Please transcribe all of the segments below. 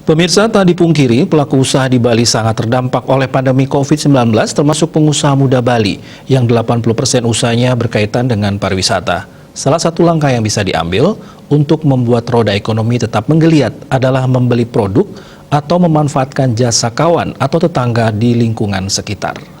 Pemirsa, tak dipungkiri pelaku usaha di Bali sangat terdampak oleh pandemi COVID-19 termasuk pengusaha muda Bali yang 80% usahanya berkaitan dengan pariwisata. Salah satu langkah yang bisa diambil untuk membuat roda ekonomi tetap menggeliat adalah membeli produk atau memanfaatkan jasa kawan atau tetangga di lingkungan sekitar.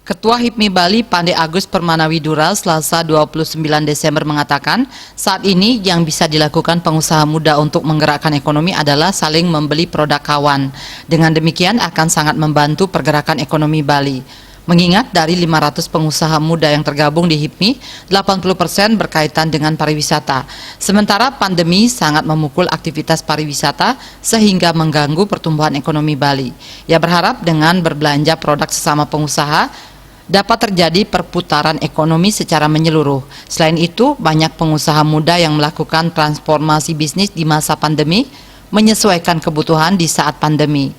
Ketua HIPMI Bali Pande Agus Permanawidura Selasa 29 Desember mengatakan saat ini yang bisa dilakukan pengusaha muda untuk menggerakkan ekonomi adalah saling membeli produk kawan. Dengan demikian akan sangat membantu pergerakan ekonomi Bali. Mengingat dari 500 pengusaha muda yang tergabung di HIPMI, 80% berkaitan dengan pariwisata. Sementara pandemi sangat memukul aktivitas pariwisata sehingga mengganggu pertumbuhan ekonomi Bali. Ia berharap dengan berbelanja produk sesama pengusaha, dapat terjadi perputaran ekonomi secara menyeluruh. Selain itu, banyak pengusaha muda yang melakukan transformasi bisnis di masa pandemi, menyesuaikan kebutuhan di saat pandemi.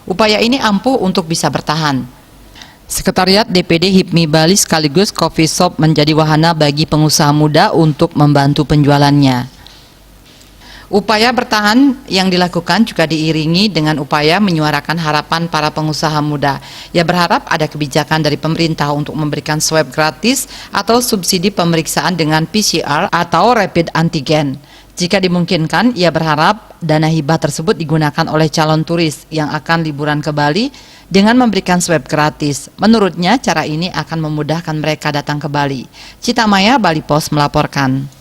Upaya ini ampuh untuk bisa bertahan. Sekretariat DPD HIPMI Bali sekaligus coffee shop menjadi wahana bagi pengusaha muda untuk membantu penjualannya. Upaya bertahan yang dilakukan juga diiringi dengan upaya menyuarakan harapan para pengusaha muda. Ia berharap ada kebijakan dari pemerintah untuk memberikan swab gratis atau subsidi pemeriksaan dengan PCR atau rapid antigen. Jika dimungkinkan, ia berharap dana hibah tersebut digunakan oleh calon turis yang akan liburan ke Bali dengan memberikan swab gratis. Menurutnya, cara ini akan memudahkan mereka datang ke Bali. Cita Maya, Bali Post melaporkan.